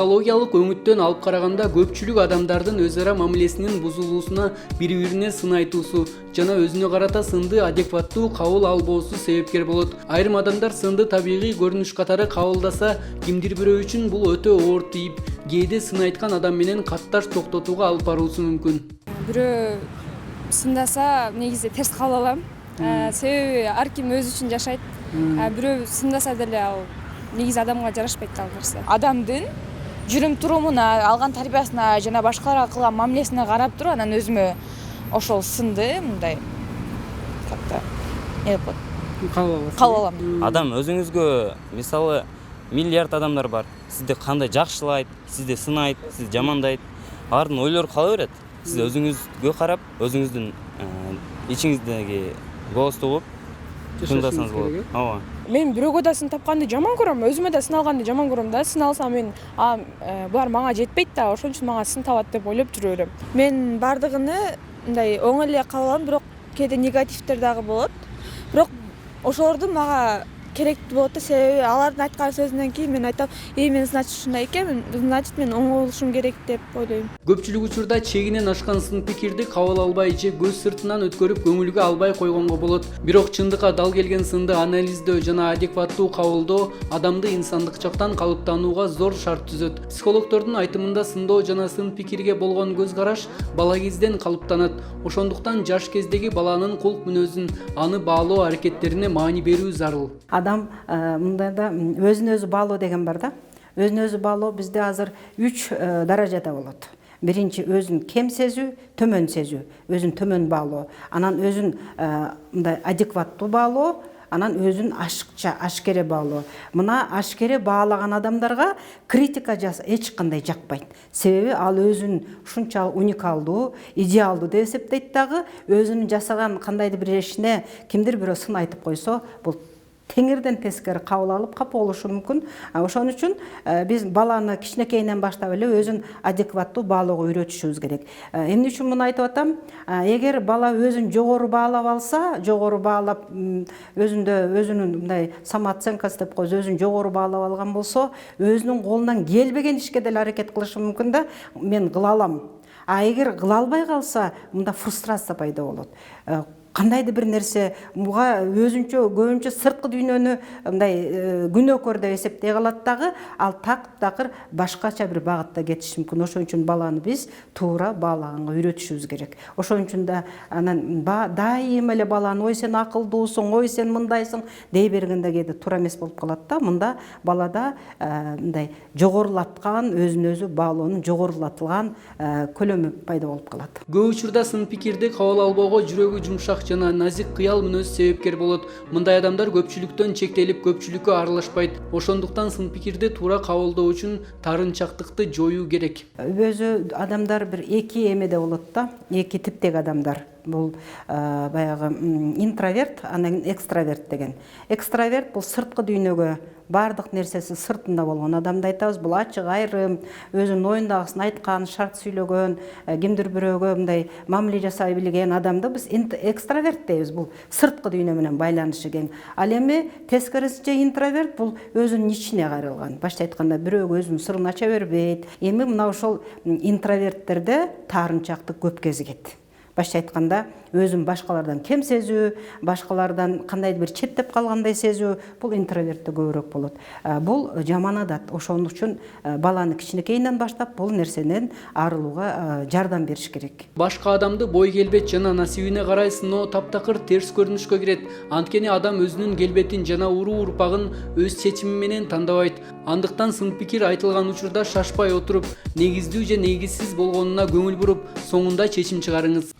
психологиялык өңүттөн алып караганда көпчүлүк адамдардын өз ара мамилесинин бузулуусуна бири-бирине сын айтуусу жана өзүнө карата сынды адекваттуу кабыл албоосу себепкер болот. Айрым адамдар сынды табигый көрүнүш катары кабылдаса, кимдир бирөө үчүн бул өтө оор тийип, кээде сын айткан адам менен катташ токтотууга алып баруусу мүмкүн. Бирөө сындаса негизи терс кабыл алам. Себеби ар ким өзү үчүн жашайт. Бирөө сындаса деле ал негизи адамга жарашпайт ал нерсе. Адамдын жүрүм турумуна, алган тарбиясына жана башкаларга кылган мамилесине карап туруп анан өзүмө ошол сынды мындай как-то кабыл алам. Адам өзүңүзгө мисалы миллиард адамдар бар. Сизди кандай жакшылайт, сизди сынайт, сизди жамандайт. Алардын ойлору кала берет. Сиз өзүңүзгө карап, өзүңүздүн ичиңиздеги голосту угуп тыңдасаңыз болот. Ооба. Мен бирөөгө да сын тапканды жаман көрөм, өзүмө да сын алганды жаман көрөм да. Сын алсам мен булар мага жетпейт да, ошон үчүн мага сын табат деп ойлоп жүрө берем. Мен бардыгыны мындай оңой эле кабыл алам, бирок кээде негативдер дагы болот. Бирок ошолорду мага керектүү болот да, себеби алардын айткан сөзүнөн кийин мен айтам, мен значит ушундай экен, значит мен оңой болушум керек деп ойлойм. Көпчүлүк учурда чегинен ашкан сын пикирди кабыл албай же көз сыртынан өткөрүп көңүлгө албай койгонго болот. Бирок чындыкка дал келген сынды анализдөө жана адекваттуу кабылдоо адамды инсандык жактан калыптанууга зор шарт түзөт. Психологдордун айтымында сындоо жана сын пикирге болгон көз караш бала кезден калыптанат. Ошондуктан жаш кездеги баланын кулк мүнөзүн, аны баалоо аракеттерине маани берүү зарыл. Адам мындай да өзүн өзү баалоо деген бар да. Өзүн өзү баалоо бизде азыр 3 даражада болот. Биринчи өзүн кем сезүү, төмөн сезүү, өзүн төмөн баалоо. Анан өзүн мындай адекваттуу баалоо, анан өзүн ашыкча, ашкере баалоо. Мына ашкере баалаган адамдарга критика эч кандай жакпайт. Себеби ал өзүн ушунчалык уникалдуу, идеалдуу деп эсептейт дагы, өзүнүн жасаган кандайдыр бир ишине кимдир бирөө сын айтып койсо, бул теңирден тескери кабыл алып капа болушу мүмкүн. Ошон үчүн биз баланы кичинекейинен баштап эле өзүн адекваттуу баалоого үйрөтүшүбүз керек. Эмне үчүн муну айтып атам? Эгер бала өзүн жогору баалап алса, жогору баалап өзүнүн мындай самооценкасы деп коебуз, өзүн жогору баалап алган болсо, өзүнүн колунан келбеген ишке деле аракет кылышы мүмкүн да, мен кыла алам. Эгер кыла албай калса, мында фрустрация пайда болот. Кандайдыр бир нерсе буга өзүнчө көбүнчө сырткы дүйнөнү мындай күнөөкөр деп эсептей калат дагы, ал такыр башкача бир багытта кетиши мүмкүн. Ошон үчүн баланы биз туура баалаганга үйрөтүшүбүз керек. Ошон үчүн да анан дайыма эле баланы ой сен акылдуусуң, ой сен мындайсың дей бергенде кээде туура эмес болуп калат да. Мында балада мындай жогорулаткан, өзүн өзү баалоонун жогорулатылган көлөмү пайда болуп калат. Көп учурда сын пикирди кабыл албоого жүрөгү жумшак жана назик кыял мүнөз себепкер болот. Мындай адамдар көпчүлүктөн чектелип, көпчүлүккө аралашпайт. Ошондуктан сын пикирди туура кабылдоо үчүн тарынчактыкты жоюу керек. Өзү адамдар бир эки эмеде болот да, эки типтеги адамдар. Бул баягы интроверт, анан экстраверт деген. Экстраверт бул сырткы дүйнөгө бардык нерсеси сыртында болгон адамды айтабыз. Бул ачык айрым, өзүнүн оюндагысын айткан, шарт сүйлөгөн, кимдир бирөөгө мындай мамиле жасай билген адамды биз экстраверт дейбиз. Бул сырткы дүйнө менен байланышы кең. Ал эми тескерисинче интроверт бул өзүнүн ичине кайрылган. Башта айтканда бирөөгө өзүнүн сырын ача бербейт. Эми мына ошол интроверттерде таарынчактык көп кезигет. Башта айтканда өзүн башкалардан кем сезүү, башкалардан кандайдыр бир четтеп калгандай сезүү, бул интровертте көбүрөөк болот. Бул жаман адат. Ошон үчүн баланы кичинекейинен баштап бул нерсенен арылууга жардам бериш керек. Башка адамды бой келбет жана насибине карай сыноо таптакыр терс көрүнүшкө кирет. Анткени адам өзүнүн келбетин жана уруу-урпагын өз чечими менен тандабайт. Андыктан сын пикир айтылган учурда шашпай отуруп, негиздүү же негизсиз болгонуна көңүл буруп, соңунда чечим чыгарыңыз.